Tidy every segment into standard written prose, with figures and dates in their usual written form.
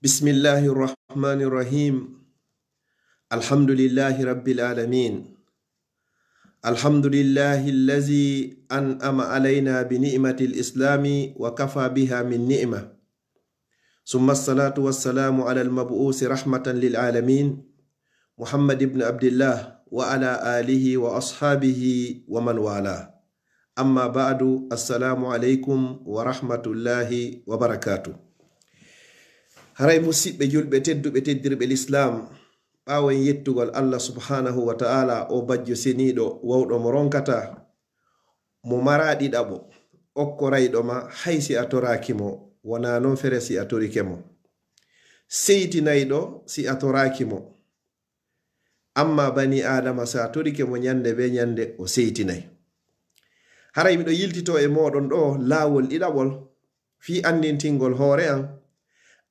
بسم الله الرحمن الرحيم. الحمد لله رب العالمين. الحمد لله الذي أنعم علينا بنعمة الإسلام وكفى بها من نعمة، ثم الصلاة والسلام على المبعوث رحمة للعالمين محمد بن عبد الله وعلى آله وأصحابه ومن والاه. أما بعد، السلام عليكم ورحمة الله وبركاته. haray musidɓe julɓe tedduɓe teddirɓe l'islam, ɓawen yettugol Allah subhanahu wa ta'ala o bajjo seniɗo wawɗo mo ronkata mo maraɗi ɗaɓo okkorayɗo ma haysi a torakimo, wona non fere si a torikemo, seytinayɗo si a torakimo, amma bani adama sa torikemo nyande be nyande o seytinay. haray miɗo yiltito e moɗon ɗo lawol ɗiɗaɓol fi andintingol hoore an,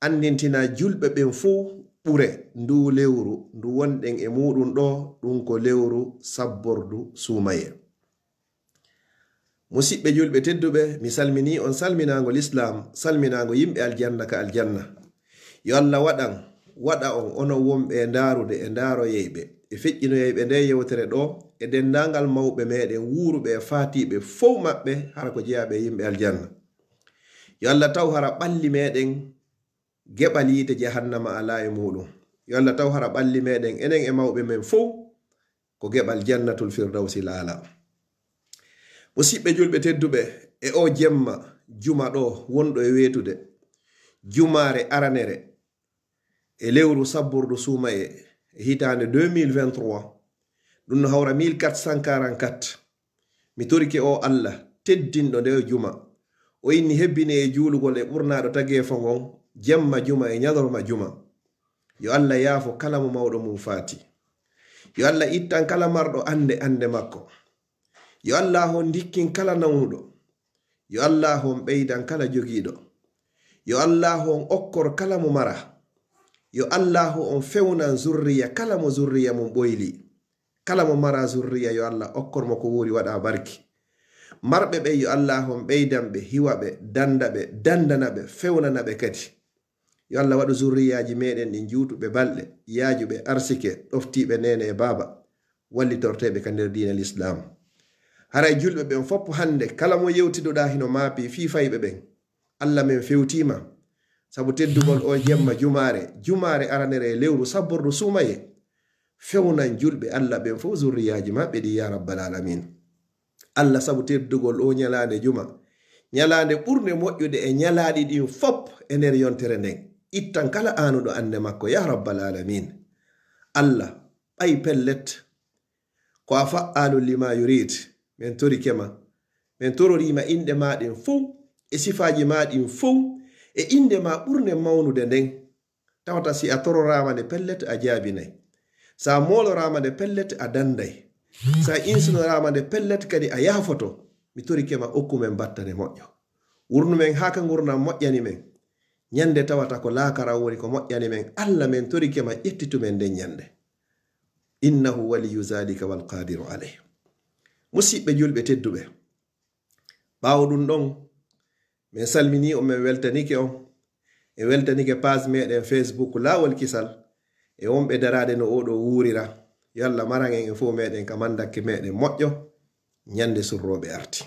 andintina julɓe ɓen fuu ɓure ndu lewru ndu wonɗen e muɗum ɗo, ɗum ko lewru sabbordu sumaye. musidɓe julɓe tedduɓe, mi salmini on salminagol islam, salminago yimɓe aljanna ka aljanna. yo Allah waɗa on ono wonɓe e ndarude e ndaro yeyɓe e feƴƴinoyeyɓe nde yewtere ɗo e dendagal mawɓe meɗen wuruɓe e fatiɓe fof maɓɓe hara ko jeyaɓe yimɓe aljanna. yo Allah taw hara ɓalli meɗen geɓal yite jahannama ala e muɗum. yo Allah taw hara ɓalli meɗen enen e mawɓe men fof ko geɓal jannatul firdausi laala. musidɓe julɓe tedduɓe, e o jemma juma ɗo wonɗo e wetude jumare aranere e lewru sabburdu sumaye e hitande 2023, ɗum no hawra 1444. mi torike o Allah teddinɗo nde juma o inni hebbine e juulugol e ɓurnaɗo tagefo ngon jemma juma e nyalorma juma. yo Allah yaafo kala mo mawɗo mum faati. yo Allah ittan kala marɗo ande makko. yo Allah on dikkin kala nawnuɗo. yo Allah on ɓeydan kala jogiiɗo. yo Allah on okkor kala mo mara. yo Allah on fewnan zurriya kala mo zurriya mum ɓoyli. kala mo mara zurriya yo Allah okkor mo ko wuri waɗa barki. marɓe ɓe yo Allah on ɓeydanɓe, hiwaɓe, dandaɓe, dandanaɓe, fewnanaɓe kadi. yo Allah waɗu zurriyaji meɗen ɗi juutuɓe balɗe, yaajuɓe arsike, ɗoftiɓe nene e baba, wallitorteɓe ka nder diina l'islam. haray julɓe ɓen foppo hande kala mo yewtidoɗa hino maapi fifayɓe ɓen, Allah men fewtima sabu teddugol o jemma jumare aranere e lewru sabbordu sumaye. fewnan julɓe Allah ɓen fof zurriyaji maɓɓe ɗi ya rabbal alamin. Allah sabu teddugol o nyalande juma, nyalande ɓurde moƴƴude e nyalaɗi ɗin fop e nder yontere nden, ittan kala anuɗo ande makko ya rabbal alamin. Allah ɓay pellet ko a fa'alu lima yurid. min torikema, min tororima inde maɗin fuu e sifaji maɗin fuu e inde ma ɓurde mawnude nden. tawata si a tororama nde pellet a jaabinay, sa molorama nde pellet a danday, sa insinorama nde pellet kadi a yafoto. mi torikema okkumen battane moƴƴo, wurnumen haka gurdam moƴƴani men. nyande tawata ko laakara woni ko moƴƴani men. Allah men torikema ƴettitumen nden nyande. innahu waliyu zalika wal qadiru alayh. musidɓe julɓe tedduɓe, ɓawo ɗum ɗon min salmini on, min weltanike on e weltanike page meɗen Facebook lawol kisal e wonɓe darade no oɗo wurira. yo Allah maran en e fo meɗen ka mandakke meɗen moƴƴo nyande surroɓe arti.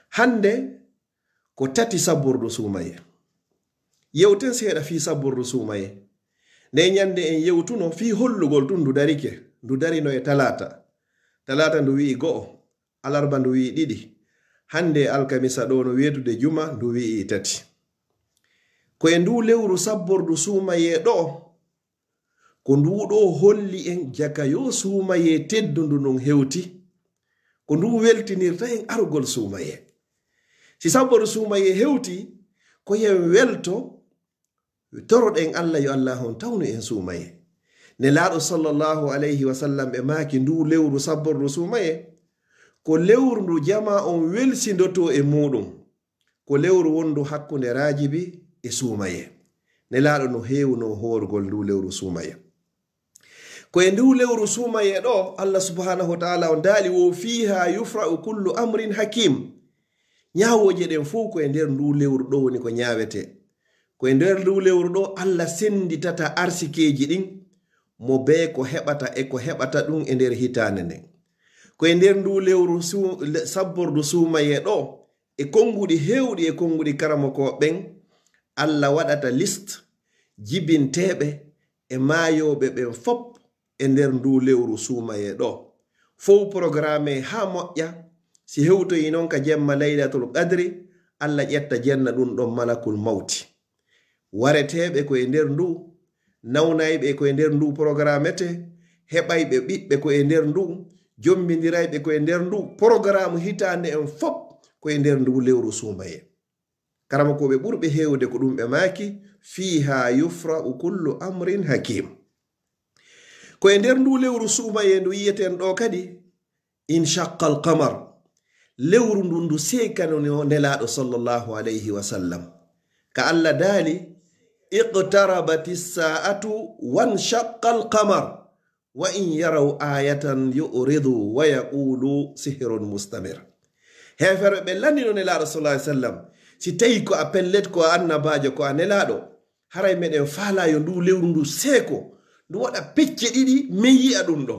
hande ko tati sabburdu sumaye. yewten seeɗa fi sabburdu sumaye nde nyande en yewtuno fi hollugol ɗum ndu darino e talata ndu wi'i go'o, alarba ndu wi'i ɗiɗi, hande alkamisa ɗo no wetude juma ndu wi'i tati. ko e ndu lewru sabbordu sumaye ɗo ko nduɗo holli en jaga yo sumaye teddundu ndun hewti, ko ndu weltinirta en argol sumaye. si sabbordu sumaye hewti ko yen welto toroɗen Allah yo Allah on tawnu en sumaye. ne laaɗo sallallahu alayhi wa sallam ɓe maaki ndu lewru sabbordu sumaye ko lewru ndu jama on welsindoto e muɗum, ko lewru wondu hakkunde rajibi e sumaye. ne laaɗo no hewno horgol ndu lewru sumaye. ko e ndu lewru sumaye ɗo Allah subhanahu wa ta'ala on daali wo fiha yufra'u kullu amrin hakim. nyawoje ɗen fof ko e nder ndu lewru ɗo woni ko nyawete. koye nder ndu lewru ɗo Allah senditata arsikeji ɗin mo be ko heɓata e ko heɓata ɗum e nder hitande nden. Koye nder ndu lewru sabbordu suumaye ɗo e konguɗi hewɗi e konguɗi karamokoɓen Allah waɗata list jibinteɓe e maayoɓe ɓen fop e nder ndu lewru suumaye ɗo. Fow programme ha moƴƴa si hewtoyi noon ka jemma laylatul qadri Allah ƴetta jenna ɗum ɗon malakul mawti. Wareteɓe koye nder ndu, nawnayɓe koye nder ndu programmete, heɓayɓe ɓiɓɓe koye nder ndu, jombidirayɓe koye nder ndu, programme hitande en fop koye nder ndu lewru suumaye. Karama ko ɓe ɓurɓe hewde ko ɗum ɓe maaki fiha yufra'u kullu amrin hakim. Koye nder ndu lewru suumaye ndu yiyeten ɗo kadi inshaqqal qamar, lewru ndu ndu sekano nelaɗo sallallahu alayhi wa sallam ka Allah daali iqtarabati sa'atu wanshaqqal qamar wa in yaraw ayatan yu'ridu wa yaqulu sihrun mustamir. Hefere ɓe landino nelaɗo sallallahu alayhi wa sallam si tawi ko a pellet ko a annabajo ko a nelaɗo haray meɗen faalayo ndu lewru ndu seeko ndu waɗa pecce ɗiɗi min yi'a ɗum ɗo.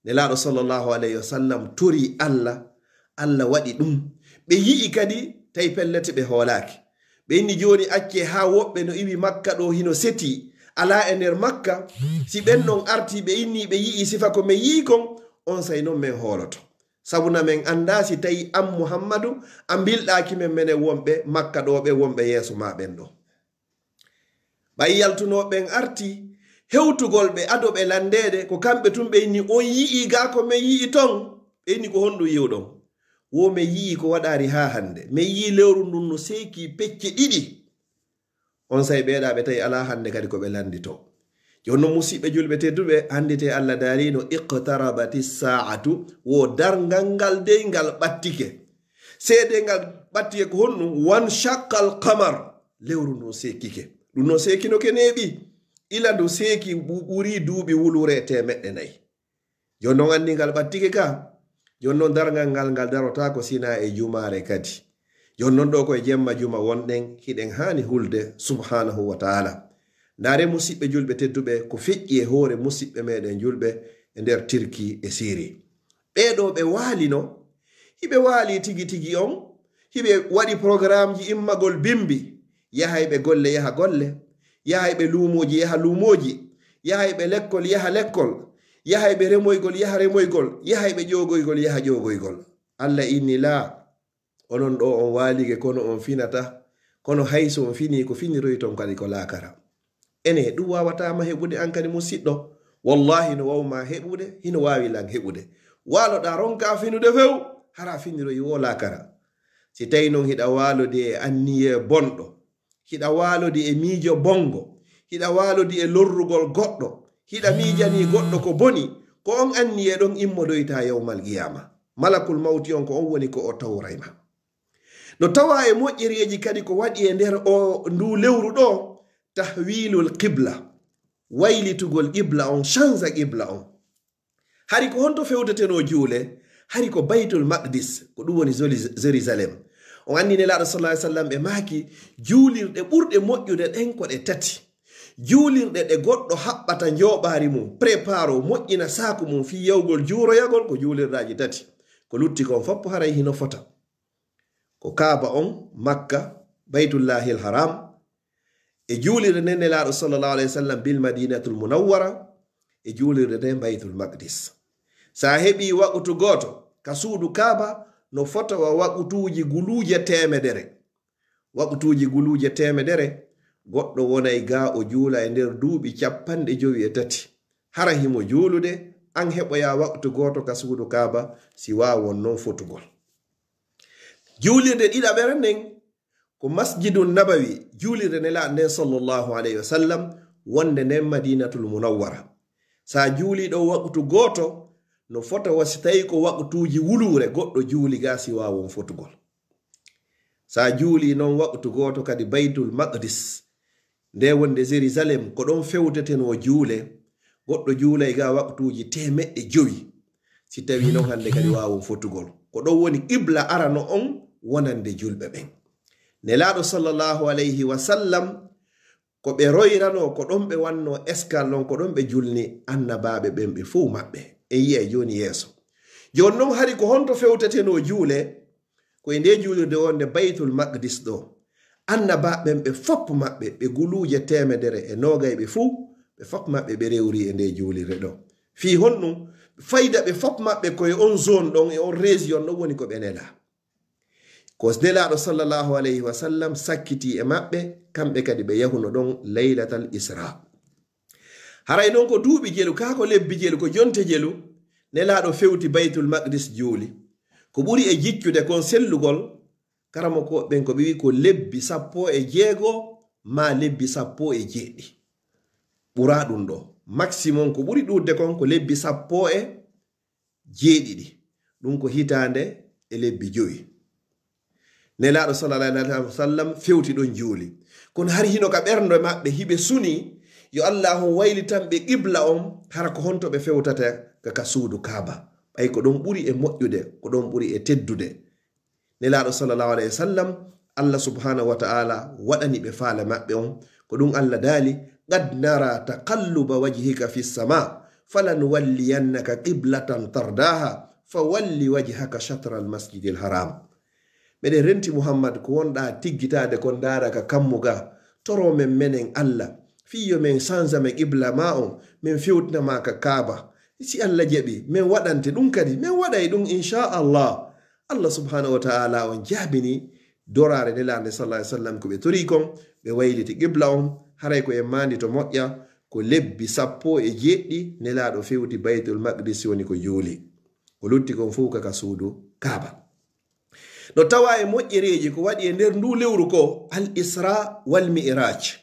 Nelaɗo sallallahu alayhi wa sallam tori Allah waɗi ɗum ɓe yi'i kadi tawi pellete ɓe hoolaki. Ɓe inni joni acce ha woɓɓe no iwi makka ɗo hino seti ala e nder makka, si ɓen ɗon arti ɓe inni ɓe yi'i sifa ko min yi'i kon on say noon min hooloto, sabuna min anda si tawi an Muhammadu a bilɗaki men mene wonɓe makka ɗo ɓe wonɓe yeeso ma ɓen ɗo. ɓay yaltunoɓen arti hewtugol ɓe adoɓe landede ko kamɓe tun ɓe inni on yi'i ga ko min yi'i ton, ɓe inni ko honɗum yiwɗon. Wo min yi'i ko waɗari ha hande, min yi'i lewru ndun no seki pecce ɗiɗi. On say ɓeeɗaɓe tawi ala hande kadi ko ɓe landito. Jonno musidɓe julɓe tedduɓe, handite Allah darino iqtarabati sa'atu, wo dargal ngal dey ngal ɓattike. Seede ngal ɓattike ko honɗum wan shaqqal qamar, lewru ndun sekike. Ɗum no sekino ke neeɓi ila ndu seki ɓuri duuɓi wulure temeɗɗe 4. Jonnon andi ngal ɓattike ka, jonnon dargal ngal darota ko sina e jumare kadi. Jonnon ɗo koye jemma juma wonɗen hiɗen hani hulde subhanahu wa ta'ala. Ndare musidɓe julɓe tedduɓe ko feƴƴi e hoore musidɓe meɗen julɓe e nder Turki e Syrie. Ɓeɗo ɓe waalino, hiɓe waali tigi on, hiɓe waɗi programme ji immagol bimbi, yahayɓe golle yaha golle, yahayɓe luumoji yaha luumoji, yahayɓe lekkol yaha lekkol, yahayɓe remoygol yaha remoygol, yahayɓe ƴogoygol yaha ƴogoygol. Allah inni la, onon ɗo on waalige kono on finata, kono hayso on fini ko finiroy ton kadi ko laakara. Ene ɗum wawatama heɓude an kadi musidɗo, wallahi no wawma heɓude hino wawi lan heɓude. Waloɗa ronka finude few hara finiroy wo laakara. Si tawi noon hiɗa walodi e anniye bonɗo, hiɗa walodi e miijo bongo, hiɗa walodi e lorrugol goɗɗo, hiɗa miijani goɗɗo ko boni, ko on anniye ɗon immodoyta yawmal qiyama. Malakul mawti on ko on woni ko o tawrayma. No tawa e moƴƴereji kadi ko waɗi e nder o ndu lewru ɗo, tahwilul qibla, waylitugol qibla on, chanza qibla on. Hari ko honto fewteteno juule, hari ko Baytul Maqdis, ko ɗum woni Jerusalem. On andi nelaɗo sallallahu alaihi wasallam ɓe maaki juulirɗe ɓurɗe moƴƴude ɗen ko ɗe 3. Juulirɗe ɗe goɗɗo haɓɓata njoɓaari mum, préparo moƴƴina saaku mum fi yawgol juuroyagol, ko juulirɗaji 3. Ko lutti kon foppo haray hino fota. Ko Kaaba on, Makka, Baytullahil Haram, e juulirde nden nelaɗo sallallahu alaihi wasallam bil Madinatul Munawwara, e juulirde nden Baytul Maqdis. Sa heɓi waɓutu goto ka suudu Kaaba no fota wa waɓutuji guluje 100. Waɓutuji guluje 100 goɗɗo wonay ga o juula e nder duuɓi 53. Hara himo juulude an heɓoya waɓutu goto ka suudu Kaaba si wawon non fotugol. Juulirde ɗiɗaɓere nden ko Masjidun Nabawi, juulirde nelaɗo nden sallallahu alayhi wa sallam wonde nden Madinatul Munawwara. Sa juuli ɗo waɓutu goto no fota wasi tawi ko waɓutuji wulure goɗɗo juuli ga si wawon fotugol. Sa juuli non waɓutu goto kadi Baytul Maqdis nde wonde Jerusalem ko ɗon fewteteno juule, goɗɗo juulay ga waɓutuji 500 si tawi non hande kadi wawon fotugol. Ko ɗon woni qibla arano on wonande julɓe ɓen. nelaɗo sallallahu alayhi wa sallam ko ɓe royrano ko ɗon ɓe wanno eskal non ko ɗon ɓe julni annabaɓe ɓen ɓe fuu maɓɓe en yi'e joni yeeso. Joni noon hari ko honto fewteteno juule ko e nde julirde wonde baytul maqdis ɗo annabaɓen ɓe fop maɓɓe ɓe guluje 120 ɓe fuu ɓe fop maɓɓe ɓe rewri e nde julirde ɗo fi honɗum fayda ɓe fop maɓɓe koye on zone ɗon e on région ɗon woni ko ɓe nela ko nelaɗo sallallahu alayhi wa sallam sakkiti e maɓɓe kamɓe kadi ɓe yahuno ɗon laylatal isra. haray noon ko duuɓi jelu kako lebbi jelu ko jonte jelu nelaɗo fewti baytul maqdis juuli ko ɓuri e jiccude kon sellugol karamo ko ɓen ko ɓe wi ko lebbi 16 ma lebbi 17 ɓura ɗum ɗo maximum ko ɓuri ɗudde kon ko lebbi 17 ɗum ko hitande e lebbi 5 nelaɗo sallallahu alaihi wasallam fewti ɗon juuli kono har hino ka ɓernde maɓɓe hiɓe suni yo Allah wayli tan ɓe qibla on hara ko honto ɓe fewtata ka suudu kaaba ɓay ko ɗon ɓuri e moƴƴude ko ɗon ɓuri e teddude nelaɗo sallallahu alaihi wasallam Allah subhanahu wa ta'ala waɗani ɓe faala maɓɓe on ko ɗum Allah daali qad nara taqalluba wajhika fi sama falanuwalliyannaka qiblatan tardaha fawalli wajhaka shatra almasjidil haram. Meɗen renti Muhammad ko wonɗa tiggitade kon dara ka kammuga toro men menen Allah fiyo men sanza men qibla ma on men fewtinama ka kaaba si Allah jaɓi men waɗante ɗum kadi men waɗay ɗum inchallah. Allah subhanahu wa ta'ala on jaabini dorare nelande sallallahu alaihi wasallam ko ɓe tori kon ɓe wayliti qibla on haray ko e mandi to moƴƴa ko lebbi 17 nelaɗo fewti baytul maqdis woni ko juuli ko lutti kon fu ka suudu kaaba. No tawa e moƴƴereji ko waɗi e nder ndu lewru ko al isra wal mi'raj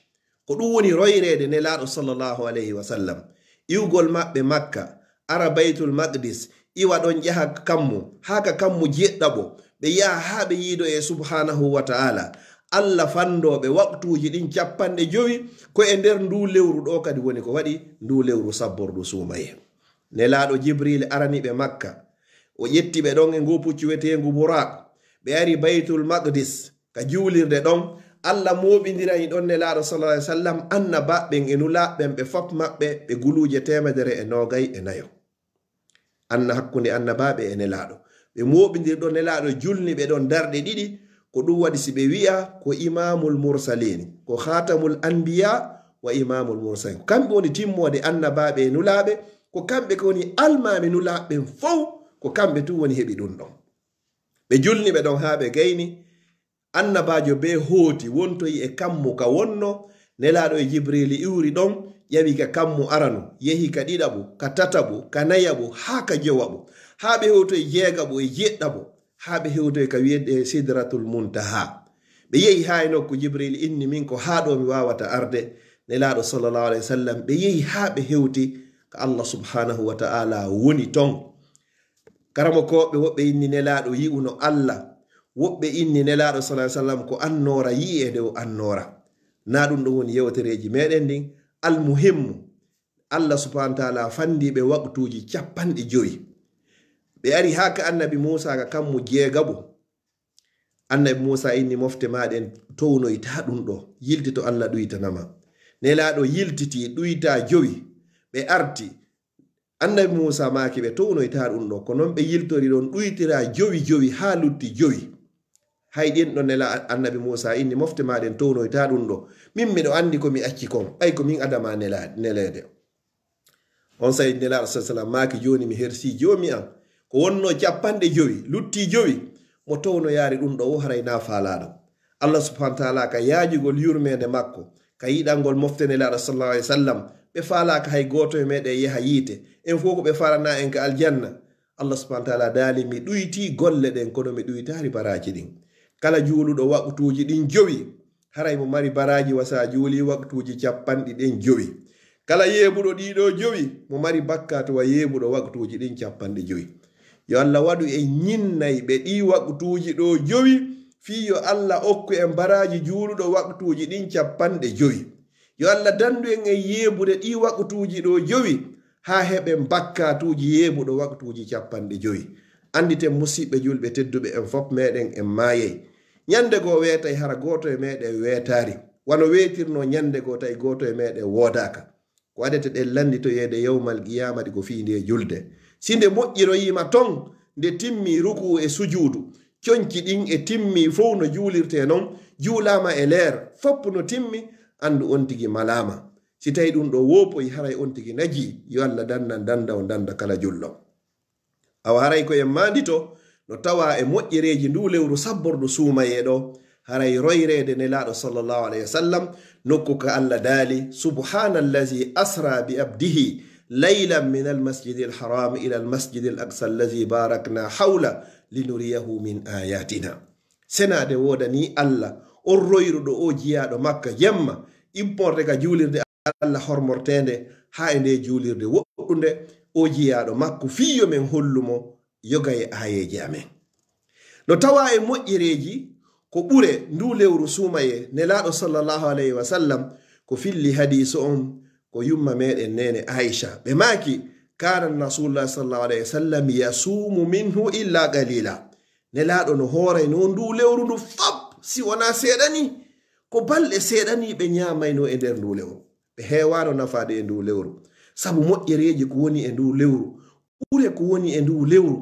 ko ɗum woni royrede nelaɗo sallallahu alayhi wa sallam iwgol maɓɓe makka ara baytul maqdis iwa ɗon jaha kammu haka kammu jeɗɗaɓo ɓe yaha ha ɓe yiido e subhanahu wa ta'ala Allah fandoɓe waktuji ɗin 50 ko e nder ndu lewru ɗo kadi woni ko waɗi ndu lewru sabbordu sumaye. Nelaɗo Jibril araniɓe makka o ƴettiɓe ɗon e ngu puccu wetengu buraq ɓe ari baytul maqdis ka juulirde ɗon Allah moɓidirani ɗon nelaɗo sallallahu alaihi wasallam annabaɓen e nulaɓen ɓe fop maɓɓe ɓe guluje 124 anna hakkunde annabaɓe e nelaɗo ɓe moɓidir ɗon nelaɗo julni ɓe ɗon darɗe ɗiɗi ko ɗum waɗi si ɓe wi'a ko imamul mursalin ko khatamul anbiya wa imamul mursalin kamɓe woni timmode annabaɓe e nulaɓe ko kamɓe ko woni almami nulaɓen fow ko kamɓe tu woni heɓi ɗum ɗon ɓe julni ɓe ɗon ha ɓe gayni annabajo be hooti wontoyi e kammu ka wonno nelaɗo e Jibril iwri ɗon ƴawi ka kammu aranu yehi ka ɗiɗaɓo ka tataɓo ka nayaɓo ha ka jowaɓo ha ɓe hewtoye jeegaɓo e jeɗɗaɓo ha ɓe hewtoye ka wiyede sidratul muntaha ɓe yehi ha e nokku Jibril inni min ko ha ɗo mi wawata arde nelaɗo sallallahu alaihi wasallam ɓe yehi ha ɓe hewti ka Allah subhanahu wa ta'ala woni ton karamo koɓe woɓɓe inni nelaɗo yi'uno Allah woɓɓe inni nelaɗo sallallahu alaihi wasallam ko annora yi e dow annora na ɗum ɗo woni yewtereji meɗen ndin almuhimmu Allah subhanahu wa ta'ala fandiɓe waqtuji 50 ɓe ari haka annabi Musa ka kammu jeegaɓo annabi Musa inni mofte maɗen townoyta ɗum ɗo yilti to Allah ɗuytanama nelaɗo yiltiti ɗuyta 5 ɓe arti annabi Musa maki ɓe townoyta ɗum ɗo ko non ɓe yiltori ɗon ɗuytira 5 ha lutti 5 hay ɗin ɗo nela annabi Musa inni mofte maɗen townoyta ɗum ɗo min miɗo andi ko mi acci kon ɓay ko min adama nelede on sayi nelaɗo sallam maki joni mi hersi jomi an ko wonno 50 lutti 5 mo towno yaari ɗum ɗo o haray na faalaɗo Allah subhanahu wa ta'ala ka yaajugol yurmede makko ka yiɗangol mofte nelaɗo sallallahu alaihi wasallam ɓe faalaka hay goto e meɗe yaha yiite en fof ko ɓe falana en ka aljanna Allah subhanahu wa ta'ala daali mi ɗuyti golle ɗen kono mi ɗuytari baraji ɗin kala juuluɗo waqtuji ɗin 5 haray mo mari baraji wasa juuli waqtuji 50 kala yeeɓuɗo ɗiɗo 5 mo mari bakkat wa yeeɓuɗo waqtuji ɗin 50 yo Allah waɗu e ñinnay ɓe ɗi waqtuji ɗo 5 fiyo Allah okku en baraji juuluɗo waqtuji ɗin 50 yo Allah dandu en e yeeɓude ɗi waqtuji ɗo 5 ha heɓen bakkatuji yeeɓuɗo waqtuji 50 anditen musidɓe julɓe tedduɓe en fop meɗen en maayey nyande go weta hara goto e mede wetari wano wetirno nyande go tay goto e mede wodaka ko adete de landi to yede yawmal qiyamati ko fi nde julde sinde moƴƴiro yima ton nde timmi ruku e sujudu cionci ɗin e timmi fof no juulirte non juulama e leer fopp no timmi andu on tigi malama si tawi ɗum ɗo wopoyi haray on tigi naji yo Allah dandan danda o danda kala jullo awa haray ko en mandito no tawa e moƴƴereji ndu lewru sabbordu suumayeɗo haray royrede nelaɗo sallallahu alayhi wa sallam nokku ka Allah daali subhanallazi asra bi abdihi laylan min almasjidi alharam ila almasjidi alaqsa allazi barakna hawla linuriyahu min ayatina senade wodani Allah on royruɗo o jiyaɗo makka jemma importe ka juulirde Allah hormortende ha e nde juulirde woɗɗunde o jiyaɗo makko fiyo men hollumo yoga e ayeji amen no tawa e moƴƴereji ko ɓure ndu lewru suumaye nelaɗo sallallahu alayhi wa sallam ko filli hadisu on ko yumma meɗen nene Aisha ɓe maki kana rasulullah sallallahu alayhi wa sallam yasumu minhu illa qalila nelaɗo no horay no ndu lewru ndu fab si wona seeɗani ko balɗe seeɗani ɓe ñamayno e nder ndu lewru ɓe hewano nafade e ndu lewru sabu moƴƴereji ko woni e ndu lewru ɓure ko woni e ndu lewru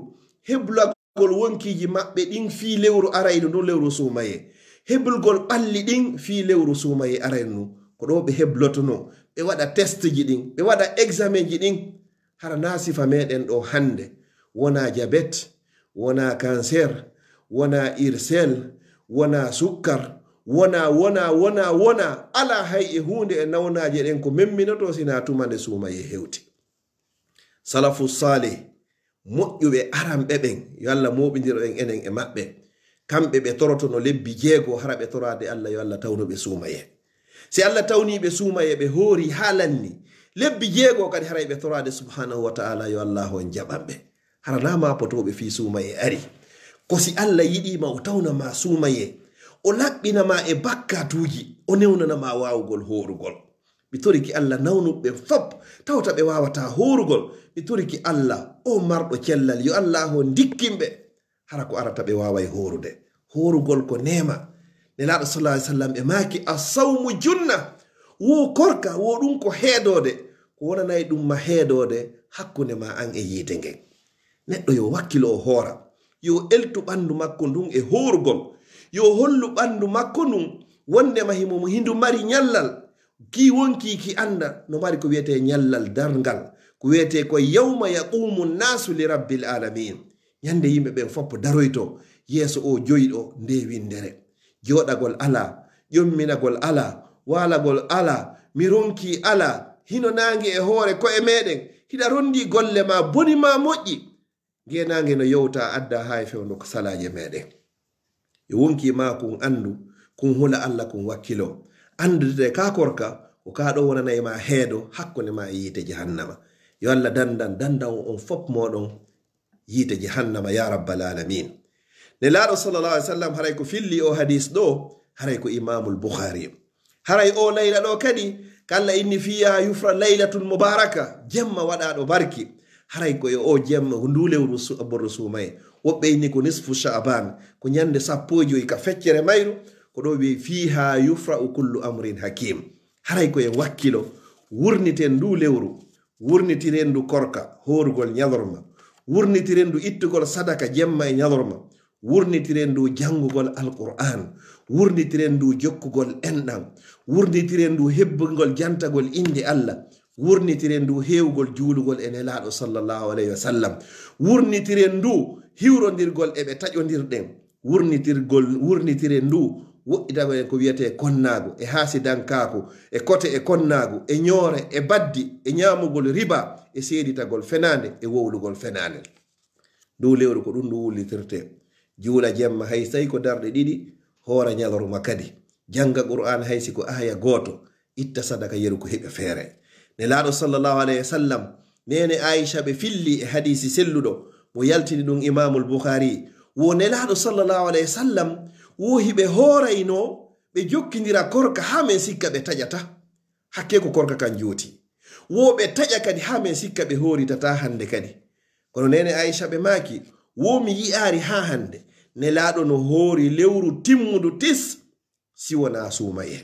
heblagol wonkiji maɓɓe ɗin fi lewru arayno ndu lewru suumaye heblgol ɓalli ɗin fi lewru suumaye arayno ko ɗo ɓe heblotono ɓe waɗa test ji ɗin ɓe waɗa examen ji ɗin hara nasifa meɗen ɗo hande wona diabete wona cancer wona irsel wona sukkar wona ala hay e hunde e nawnaje ɗen ko memminoto sina tumande suumaye hewti salafu salih moƴƴuɓe aranɓe ɓen yo Allah moɓidiro en enen e maɓɓe kamɓe ɓe torotono lebbi jeego hara ɓe torade Allah yo Allah tawnuɓe suumaye si Allah tawniɓe suumaye ɓe hoori haalanni lebbi jeego kadi haray ɓe torade subhanahu wa ta'ala yo Allah on jaɓanɓe hara nama potoɓe fi suumaye ari ko si Allah yiɗima o tawnama suumaye o laɓɓinama e bakkatuji o newnanama wawugol horugol ɓe toriki Allah nawnuɓe fop tawta ɓe wawata horugol ɓe toriki Allah o marɗo cellal yo Allah o dikkinɓe hara ko arata ɓe waway horude horugol ko nema nelaɗo sallallahu alaihi wasallam ɓe maki asawmu junna wo korka wo ɗum ko heedode ko wonanayi ɗum ma heedode hakkunde ma an e yiite ngen neɗɗo yo wakkilo o hoora yo eltu ɓandu makko ndun e horugol yo hollu ɓandu makko ndun wondema himo hindu mari nyallal ki wonki ki anda no mari ko wiyete nyallal darngal ko wiyete ko yawma yaqumu nnasu li rabbil alamin nyande yimɓe ɓen foppo daroyto yeeso o joyiɗo nde windere joɗagol ala ƴomminagol ala walagol ala mi ronki ala hino nangi e hoore ko e meɗen hiɗa rondi golle ma boni ma moƴƴi genange no yowta adda ha e fewndo ko salaje meɗen e wonki ma kun andu kun hula Allah kun wakkilo andude ka korka ko ka ɗo wonanayi ma heedo hakkunde ma e yiite jahannama yo Allah dandan on fop moɗon yiite jahannama ya rabbal alamin nelaɗo sallallahu alaihi wasallam haray ko filli o hadis ɗo haray ko imamul bukhari haray o layla ɗo kadi kalla inni fiya yufra laylatul mubaraka jemma waɗaɗo barki haray ko e o jemma ndu lewru borro suumaye woɓɓe inni ko nisfu sha'ban ko nyande 15 ka feccere mayru ko ɗo wi fiha yufra'u kullu amrin hakim haray ko en wakkilo wurniten ndu lewru wurnitiren ndu korka horugol nyalorma wurnitiren ndu ittugol sadaka jemma e nyalorma wurnitiren ndu jangugol alquran wurnitiren ndu jokkugol enɗam wurnitiren ndu hebbugol jantagol inde Allah wurnitiren ndu hewgol juulugol e nelaɗo sallallahu alayhi wa sallam wurnitiren ndu hiwrodirgol e ɓe taƴodirɗen wurnitiren ndu woɗɗitago ko wiyete konnago e hasidankako e kote e konnago e ñoore e baddi e ñamugol riba e seeditagol fenande e wowlugol fenande ndu lewru ko ɗum ndu wullitirte juula jemma hay sai ko darɗe ɗiɗi hoora ñalorma kadi janga qur'an haysi ko aya goto itta sadaka yeru ko heɓe feere nelaɗo sallallahu alayhi wa sallam nene Aisha ɓe filli e hadisi selluɗo mo yaltini ɗum imamul bukhari wo nelaɗo sallallahu alayhi wa sallam wo hiɓe hoorayno ɓe jokkidira korka ha men sikka ɓe taƴata hakke ko korka kan jooti wo ɓe taƴa kadi ha men sikka ɓe horitata hande kadi kono nene Aisha ɓe maki wo mi yi'ari ha hande nelaɗo no hoori lewru timmudu tis siwona suumaye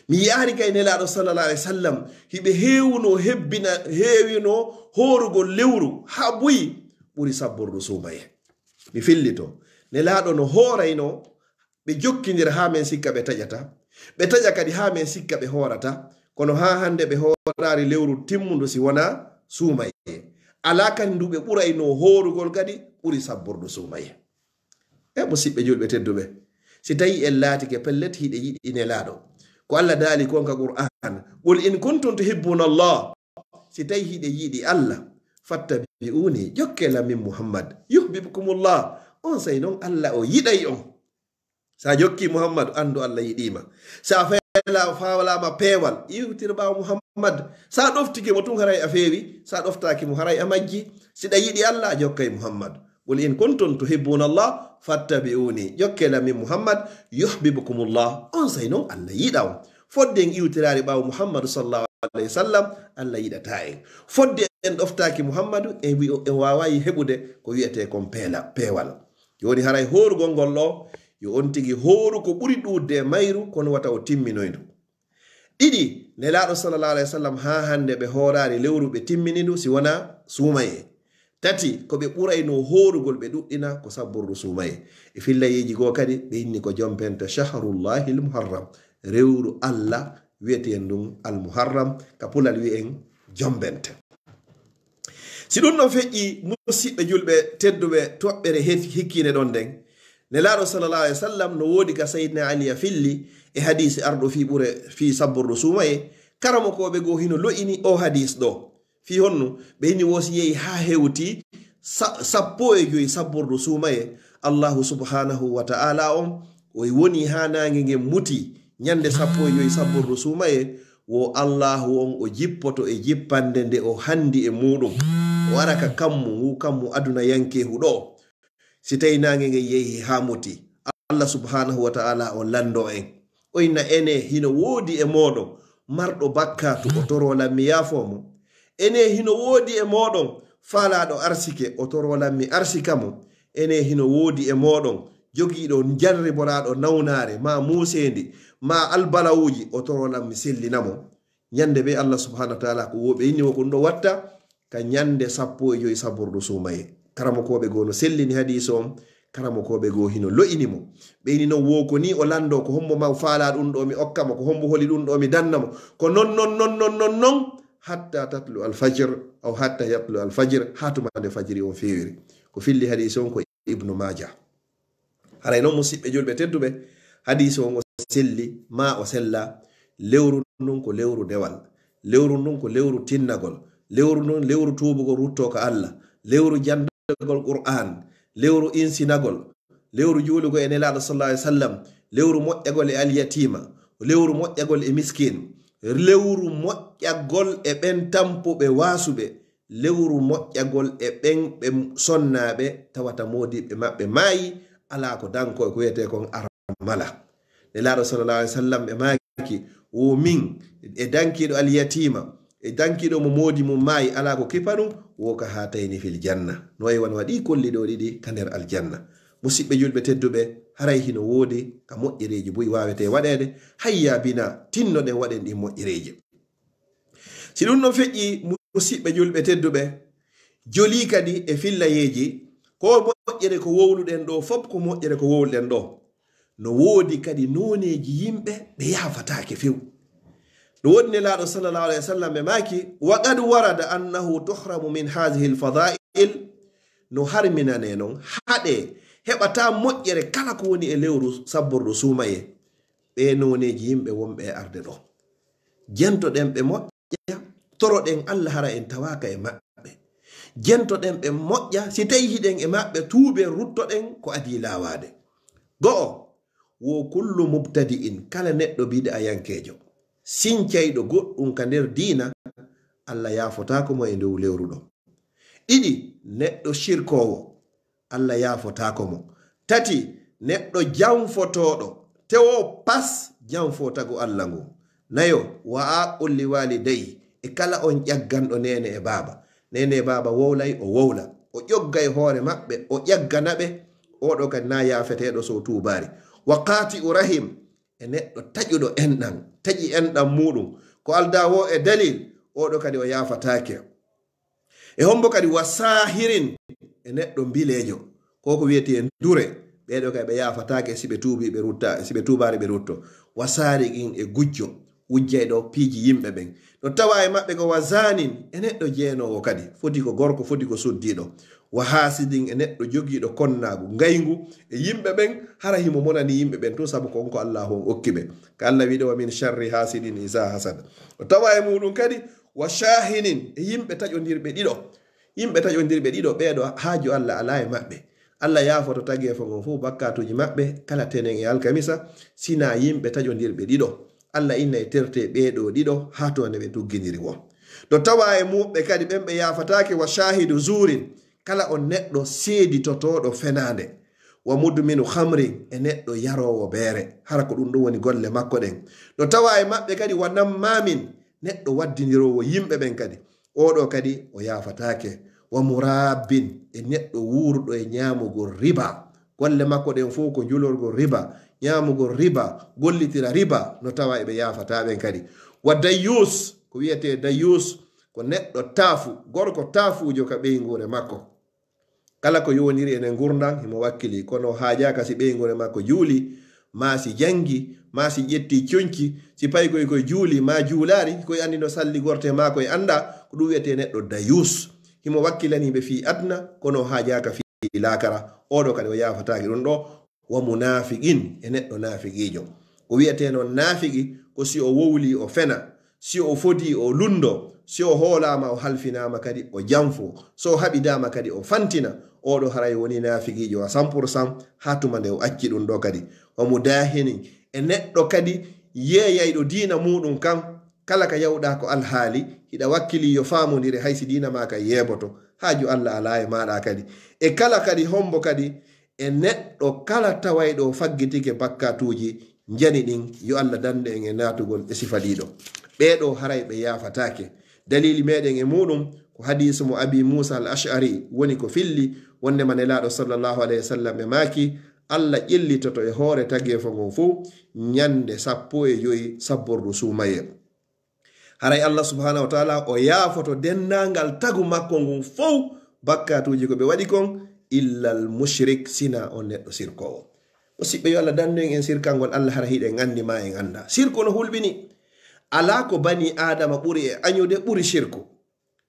mi yaari kay nelaɗo sallallahu alaihi wasallam hiɓe heewuno hebbina heewino hoorugol lewru ha buyi ɓuri sabbordu suumaye mi fillito nelaɗo no hoorayno ɓe jokkindira ha men sikka ɓe taƴata ɓe taƴa kadi ha men sikka ɓe hoorata kono ha hande ɓe hoorari lewru timmudu si wona suumaye ala kadi ndu ɓe ɓurayno hoorugol kadi ɓuri sabbordu suumaye e musidɓe julɓe tedduɓe si tawi en laatike pellet hiɗe yiɗi nelaɗo ko Allah daali konka Qur'an qul in kuntum tuhibbuna Allah si tawi hiɗe yiɗi Allah fattabi'uni jokkela min Muhammad yuhibbukumullah on say non Allah o yiɗay on sa jokki Muhammad andu Allah yiɗima sa fawalama peewal iwtir ɓawo Muhammad sa ɗoftike mo tun haray a feewi sa ɗoftaki mo haray a majji siɗa yiɗi Allah jokkay Muhammad qul in kuntum tuhibbuna Allah fattabi'uni jokkela min Muhammad yuhibbukumullah on say non Allah yiɗa on fodde en iwtirari ɓawo Muhammadu sallallahu alaihi wasallam Allah yiɗata en fodde en ɗoftaki Muhammadu en wawayi heɓude ko wiyete kon peewal joni haray horugol ngol ɗo yo on tigi horu ko ɓuri ɗuɗde mayru kono wata o timminoydu ɗiɗi nelaɗo sallallahu alaihi wasallam ha hande ɓe horari lewru ɓe timminindu si wona suumaye tati ko ɓe ɓurayno horugol ɓe ɗuɗɗina ko sabbordu suumaye e fillayeji goo kadi ɓe inni ko jompente shahrullahi almuharram rewru Allah wiyeten ɗum almuharram ka pulal wi'en jombente si ɗum ɗon feƴƴi musidɓe julɓe tedduɓe toɓɓere hikkine ɗon nden nelaɗo sallallahu alaihi wasallam no woodi ka sayyidina Ali ya filli e hadisi arɗo fi sabbordu suumaye karamo koɓe goo hino lo'ini o hadis ɗo fi honno ɓe hini wosi yehi ha hewti 15 sabbordu suumaye Allahu subhanahu wa ta'ala on o woni ha nange ngen muti nyande 15 sabbordu suumaye wo Allahu on o jippoto e jippande nde o handi e muɗum wara ka kammu aduna yanke huɗo si tawi nange ngen yehi ha muti Allah subhanahu wa ta'ala o lando en o inna ene hino woodi e moɗon marɗo bakkatu o torolan mi yaafomo ene hino woodi e moɗon faalaɗo arsike o torolan mi arsikamo ene hino woodi e moɗon jogiiɗo jarriboraɗo nawnare ma musendi ma albalawuji o torolan mi sellinamo nyande be Allah subhanahu wa ta'ala ko woɓe inni wo ko ɗum ɗo watta ka nyande 15 sabbordu suumaye karamo koɓe goo no sellini hadise on karamo koɓe goo hino lo'inimo ɓeyni noon wo ko ni o lando ko hombo ma faala ɗum ɗo mi okkamo ko hombo holi ɗum ɗo mi dannamo ko non hatta tatlu alfajr aw hatta yatlu alfajr hatumande fajiri on fewiri ko filli hadise on ko ibnu majah haray noon musidɓe julɓe tedduɓe hadise on o selli ma o sella lewru ndun ko lewru dewal lewru ndun ko lewru tinnagol lewru ndun lewru tubugol rutto ka Allah lewru jandagol Qur'an lewru insinagol lewru juulugo e nelaɗo sallallahu alaihi wasallam lewru moƴƴagol e alyatima lewru moƴƴagol e miskin lewru moƴƴagol e ɓen tampuɓe waasuɓe lewru moƴƴagol e ɓen ɓe sonnaɓe tawata modiɓe maɓɓe maayi ala ko danko e ko wiyete kon armala nelaɗo sallallahu alaihi wasallam ɓe maaki o min e dankiɗo alyatima e dankiɗo mo moodi mum maayi ala ko kipanu woka ha tayni fil janna no way wan waɗi kolli ɗo ɗiɗi ka nder aljanna musidɓe julɓe tedduɓe haray hino woodi ka moƴƴereji boyi wawete waɗede hayya bina tinnoɗen waɗen ɗi moƴƴereji si ɗum ɗon feƴƴi musidɓe julɓe tedduɓe joli kadi e fillayeji ko moƴƴere ko wowluɗen ɗo fof ko moƴƴere ko wowluɗen ɗo no woodi kadi noneji yimɓe ɓe yafatake few no woodi nelaɗo sallallahu alaihi wasallam ɓe maaki wa qad warada annahu tuhramu min hadhihi alfadail no harminane noon haɗe heɓata moƴƴere kala ko woni e lewru sabbordu suumaye ɓe noneji yimɓe wonɓe e arde ɗo jentoɗen ɓe moƴƴa toroɗen Allah hara en tawaka e maɓɓe jentoɗen ɓe moƴƴa si tawi hiɗen e maɓɓe tuuɓe ruttoɗen ko adi lawade go'o wo kullu mubtadi'in kala neɗɗo biɗa a yankejo sincayɗo goɗɗum ka nder diina Allah yafotako mo e ndew lewru ɗo ɗiɗi neɗɗo shirkowo Allah yafotako mo tati neɗɗo janfotoɗo tewo pas janfotago Allah ngu nayo wa aqul li walidayi e kala on ƴagganɗo nene e baba wowlay o wowla o ƴoggay hoore maɓɓe o ƴagganaɓe oɗo kadi na yafeteɗo so tubari. Wa qati'u rahim e neɗɗo taƴuɗo enɗan taƴi enɗan muɗum ko alda wo e dalil oɗo kadi o yafatake. E hombo kadi wa sahirin e neɗɗo bilejo ko ko wiyete en dure ɓeɗo kadi ɓe yafatake siɓe tuubi ɓe rutta siɓe tubari ɓe rutto. Wa sariqin e gujjo wujjayɗo piiji yimɓe ɓen no tawa e maɓɓe ko wa zanin e neɗɗo jeenowo kadi foti ko gorko foti ko suddiɗo. Wa hasidin e neɗɗo jogiiɗo konnagu ngaygu e yimɓe ɓen hara himo monani yimɓe ɓen to sabu konko Allah on okki ɓe ka Allah wiɗo wa min sharri hasidin isa hasada. O tawa e muɗum kadi wa shahinin e yimɓe taƴodirɓe ɗiɗo yimɓe taƴodirɓe ɗiɗo ɓeeɗo haaju Allah ala e maɓɓe. Allah yaafoto tageefo ngon fof bakkatuji maɓɓe kala tenen e alkamisa sina yimɓe taƴodirɓe ɗiɗo Allah inna e terte ɓeeɗo ɗiɗo ha to nde ɓe tuggidiri wo. To tawa e muɓɓe kadi ɓen ɓe yafatake wa shahidu zurin kala on neɗɗo seeditotoɗo fenade. Wa mudminu khamrin e neɗɗo yarowo beere hara ko ɗum ɗum woni golle makko ɗen. No tawa e maɓɓe kadi wa nammamin neɗɗo waddinirowo yimɓe ɓen kadi oɗo kadi o yafatake. Wa murabbin e neɗɗo wuurɗo e ñamugo riba golle makko ɗen fof ko julorgo riba ñamugo riba gollitira riba no tawa eɓe yafataɓen kadi. Wa dayyus ko wiyete dayyus ko neɗɗo taafu gorko taafujo ka ɓeygure makko kala ko yoniri ene gurdan himo wakkili kono haajaka si ɓeygure makko juuli ma si jangi ma si ƴetti coñci si payi koye koye juuli ma juulari koye andi no salli gorte ma koye anda ko ɗum wiyete neɗɗo dayyus himo wakkilaniɓe fi adna kono haajaka fi lakara oɗo kadi o yafataki ɗum ɗo. Wa munafiqin e neɗɗo nafiqijo ko wiyete noon nafiqi ko si o wowli o fena si o fodi o lundo si o hoolama o halfinama kadi o janfo so o haɓidama kadi o fantina oɗo haray woni nafiqijo a 100% ha tuma nde o acci ɗum ɗo kadi. Wa mudahinin e neɗɗo kadi yeeyayɗo diina muɗum kam kala ka yawɗa ko alhaali hiɗa wakkili yo famodire haysi diina ma ka yeeboto haaju Allah ala e maɗa kadi. E kala kadi hombo kadi e neɗɗo kala tawayɗo faggitike bakkatuji jani ɗin yo Allah dande en e natugol e sifa ɗiɗo ɓeɗo haray ɓe yafatake. Dalili meɗen e muɗum ko hadisu mo abi Musa al-Ash'ari woni ko filli wonde manelaɗo sallallahu alayhi wa sallam e maki Allah ƴellitoto e hoore tagefo ngon fo ñande 15 sabbordu sumaye. Haray Allah subhanahu wa ta'ala o yaafoto dennangal tagu makko ngon fof bakkatuji ko ɓe waɗi kon illal mushrik sina on neɗɗo sirkowo. O siɓɓe yo Allah dande en sirkalngol Allah hara hiɗen andi ma en anda sirko no hulɓini ala ko bani adama ɓuri e añude ɓuri shirku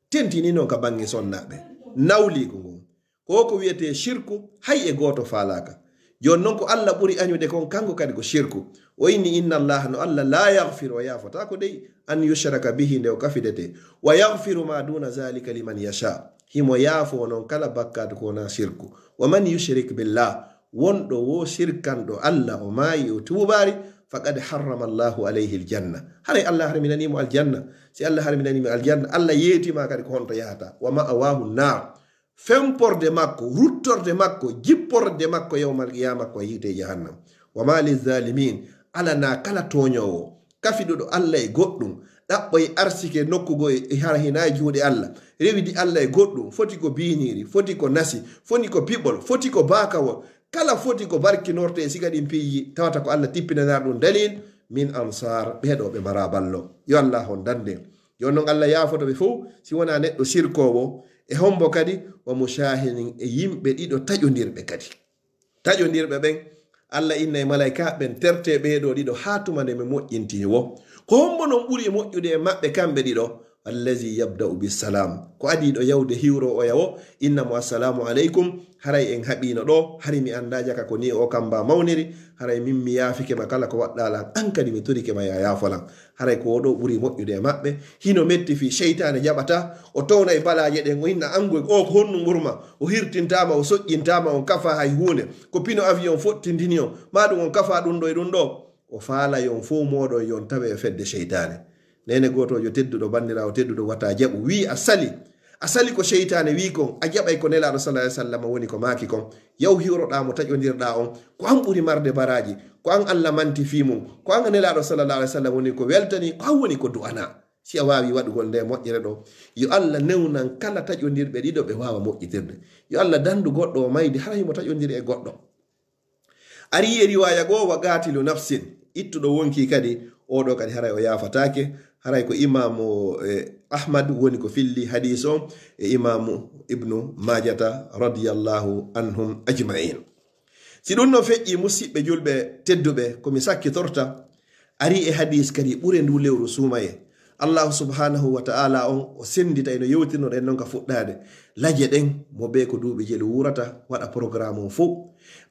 tentini noon ka bangi sonnaɓe nawligo ngon ko wiyete shirku hay e goto falaka jon noon ko Allah ɓuri añude kon kanko kadi ko shirku. O inni inna Allah no Allah la yaghfiru o yafata ko dey an yushraka bihi nde o kafidete wa yaghfiru ma duna zalika liman yasha himo yaafo noon kala bakkatu kona shirku. Wa man yushrik billah wonɗo wo shirkanɗo Allah o maayi o tubari faqad harrama Allahu alayhi aljanna haray Allah harminanimo aljanna. Si Allah harminanimo aljanna Allah yeetima kadi ko honto yahata. Wa ma'awahu nar femporde makko ruttorde makko jipporde makko yawmal qiyama ko yite jahannam. Wa ma lizalimin alana kala toñowo kafiɗuɗo Allah e goɗɗum ɗaɓɓo e arsike nokkugo e hara hina juuɗe Allah rewidi Allah e goɗɗum foti ko biniri foti ko nasi foti ko piɓol foti ko bakawol kala foti ko barkinorte e siga ɗin piiji tawata ko Allah tippinanar ɗum dalil min ansar ɓeɗo ɓe mara ballo. Yo Allah hon dande yon noon Allah yafoto ɓe fof si wona neɗɗo sirkowo e hombo kadi wa mushahinin e yimɓe ɗiɗo taƴodirɓe kadi taƴodirɓe ɓen Allah inna e malaika ɓen terte ɓeɗo ɗiɗo ha tuma nde ɓe moƴƴintini wo ko hombo noon ɓuri moƴƴude e maɓɓe kamɓe ɗiɗo allazi yabda'u bisalam ko adiɗo yawde hiwro o yawo innamo assalamu aleykum haray en haɓino ɗo hari mi anda jaka ko ni o kamba mawniri haray min mi yaafikema kala ko waɗɗalan an kadi mi torikema ya yafolan haray ko oɗo ɓuri moƴƴude e maɓɓe hino metti fi cheytane jaɓata o towna e balaje ɗen o hinna angu o ko honnu ɓurma o hirtintama o soƴƴintama on kafa hay hunde ko pino avion fottindini on maɗum on kafa ɗum ɗo e ɗum ɗo o faala yon fo moɗon yon tawe e fedde cheytane. Nene gotojo tedduɗo bandirawo tedduɗo wata jaɓu wi a sali ko cheytane wi kon a jaɓay ko nelaɗo sallallahu alaihi wasallam woni ko maki kon yaw hiwroɗa mo taƴodirɗa on ko an ɓuri marde baraji ko an Allah manti fi mum ko an nelaɗo sallallahu alaihi wasallam woni ko weltani ko an woni ko du'ana si a wawi waɗugol nde moƴƴere ɗo yo Allah newnan kala taƴodirɓe ɗiɗo ɓe wawa moƴƴitirde yo Allah dandu goɗɗo o maydi hara himo taƴodiri e goɗɗo ari e riwaya goo wa gatilu nafsin ittuɗo wonki kadi oɗo kadi haray o yafatake haray ko imamu ahmad woni ko filli hadis o e imamu ibnu majata radiyallahu anhum ajmain si ɗum no feƴƴi musidɓe julɓe tedduɓe komi sakkitorta ari e hadis kadi ɓure ndu lewru sumaye allahu subhanahu wa ta'ala on o sendita eno yewtirnoɗen noon ka fuɗɗade laje ɗen mo be ko duuɓi jeli wurata waɗa programme o fo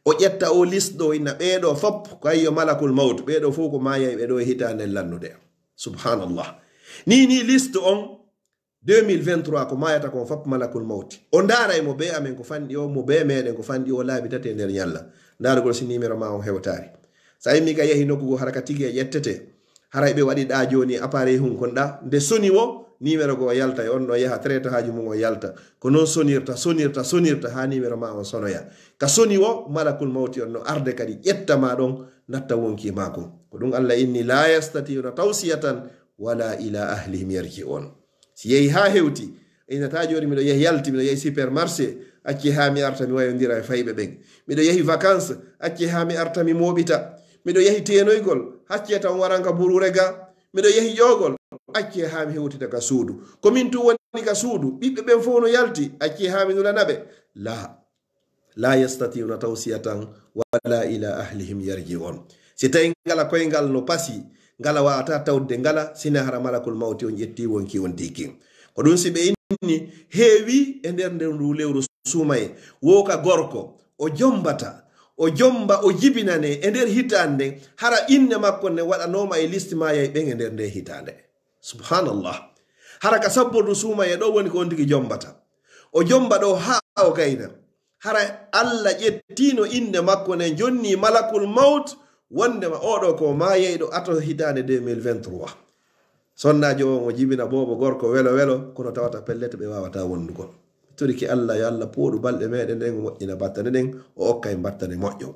o ƴetta o lisɗo ina ɓeeɗo fop ko ayyo malakul maut ɓeeɗo fof ko mayay ɓeɗo e hitande lannude subhanallah ni liste on 2023 ko mayata kon fop malakul maut o ndaray mo be amen ko fanɗi o mo be meɗen ko fanɗi o laabi tate nder ñalla ndarugol si numéro ma on hewtari sa yimmi ka yehi nokkugo haraka tigi e ƴettete haray ɓe waɗi ɗa joni appareil hun konɗa nde soni wo numéro go yalta e on ɗo yaha traité haji mum o yalta ko noon sonirta ha numéro ma on sonoya ka soni wo malakul mawti on no arde kadi ƴettama ɗon natta wonki makum ko ɗum Allah inni la yastatiuna tawsiyatan wala ila ahlihim yarji'un si yehi ha hewti inata joni miɗo yehi yalti miɗo yehi supermarché acci ha mi arta mi wayodira e fayɓe ɓen miɗo yehi vacance acci ha mi arta mi moɓita miɗo yehi tenoygol hacce tan waranka burure ga miɗo yehi ƴogol acce ha mi hewtita ka suudu komin tu woni ka suudu ɓiɓɓe ɓen fof no yalti acce ha mi nulanaɓe la yastatiuna tawsiyatan wala ila ahlihim yarji'un si tawi ngala koyngal no pasi ngala wawata tawde ngala sina hara malakul mawti on ƴetti wonki on dikin ko ɗum si ɓe inni heewi e nder ndu lewru sumaye woka gorko o jomba o jibinane e nder hitande hara inne makko ne waɗanoma e liste maya e ɓen e nder nde hitande subhanallah hara ka sabbodu sumaye ɗo woni ko on tigi jombata o jomba ɗo ha o gayna hara Allah ƴettino inde makko ne jonni malakul maut wondema oɗo ko mayeyɗo ato hitande 2023 sonnaji o mo jibina bobo gorko welo kono tawata pellete ɓe wawata wondugol toriki Allah yo Allah pooɗu balɗe meɗen ɗen o moƴƴina battane ɗen o okka en battane moƴƴo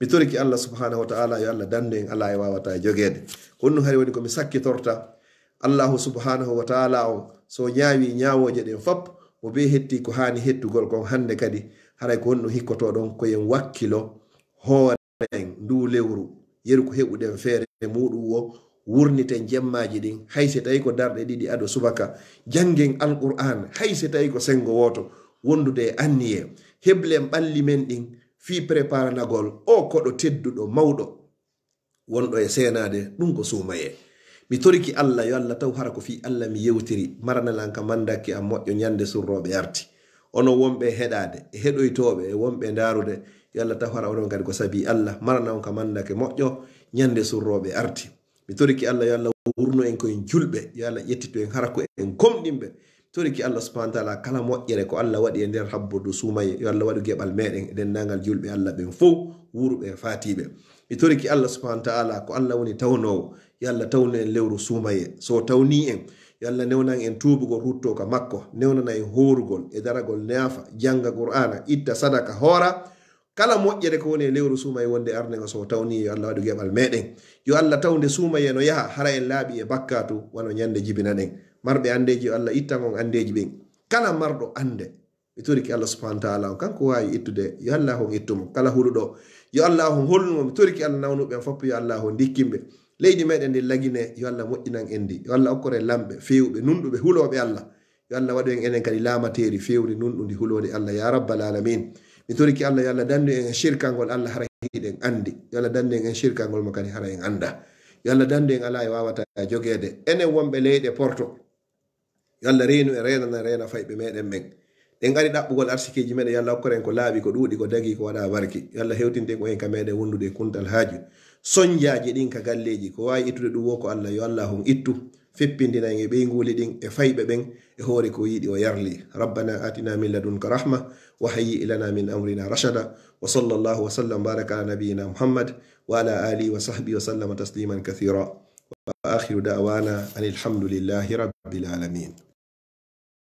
mi toriki Allah subhanahu wa ta'ala yo Allah dandu en ala e wawata e jogede honno hari woni komi sakkitorta Allahu subhanahu wa ta'ala o so ñaawi ñaawoje ɗen fop mo be hetti ko hani hettugol kon hande kadi haray ko honno hikkoto ɗon koyen wakkilo hoore en ndu lewru yeru ko heɓuɗen feere muɗum wo wurniten jemmaji ɗin hayse tawi ko darɗe ɗiɗi ado subaka jangen alqur'an hayse tawi ko sengo woto wondude e anniye heblen ɓalli men ɗin fi préparanagol o koɗo tedduɗo mawɗo wonɗo e senade ɗum ko sumaye mi toriki Allah yo Allah taw hara ko fi Allah mi yewtiri maranalan ka mandaki am moƴƴo ñande surroɓe arti ono wonɓe heɗade e heɗoytoɓe e wonɓe darude yo Allah taw hara onon kadi ko sabi Allah maranan ka mandake moƴƴo ñande surroɓe arti mi toriki Allah yo Allah wurno en koyen julɓe yo Allah ƴettito en hara ko en komɗinɓe toriki Allah subhanahu wa ta'ala kala moƴƴere ko Allah waɗi e nder habbudu sumaye yo Allah waɗu geɓal meɗen e dendagal julɓe Allah ɓen fof wuruɓe fatiɓe mi toriki Allah subhanahu wa ta'ala ko Allah woni tawnowo yo Allah tawno en lewru sumaye so tawni en yo Allah newnan en tubugol rutto ka makko newnana en horugol e daragol neafa janga qur'ana itta sadaka hoora kala moƴƴere ko woni e lewru sumaye wonde arnega so tawni yo Allah waɗu geɓal meɗen yo Allah tawde sumaye no yaha hara en laaɓi e bakkatu wano ñande jibina ɗen marɓe andeji yo Allah ittan on andeji ɓen kala marɗo ande mi toriki Allah subhanahu wa ta'ala on kanko wawi ittude yo Allah on ittumo kala huɗuɗo yo Allah on holnumo mi toriki Allah nawnuɓen fop yo Allah on dikkimɓe leydi meɗen ndi lagine yo Allah moƴƴinan en ndi yo Allah okkore lamɓe fewɓe nunɗuɓe huloɓe Allah yo Allah waɗu en enen kadi laamateri fewri nunɗudi hulode Allah ya rabbal alamin mi toriki Allah yo Allah dandu en shirkangol Allah hara hiɗen andi yo Allah dandu en shirkangol mo kadi hara en anda yo Allah dandu en ala e wawata jogede enen wonɓe leyɗe porto yo Allah reenu e reena fayɓe meɗen ɓen ɗen gari ɗaɓɓugol arsikeji meɗen yo Allah okkore en ko laaɓi ko ɗuuɗi ko dagi ko waɗa barki yo Allah hewtinten ko en ka meɗen wondude kuntal haaju soñjaji ɗin ka galleji ko wawi ittude ɗum wo ko Allah yo Allah hon ittu feppindina en e ɓeyguli ɗin e fayɓe ɓen e hoore ko yiɗi o yarli rabbana atina min ladunka rahma wa hayyi ilana min amrina rashada wa sallallahu wa sallam baraka ala nabiyyina muhammad wa ala alihi wa sahbihi wa sallama tasliman kathira wa akhiru da'wana anil hamdulillahi rabbil alamin.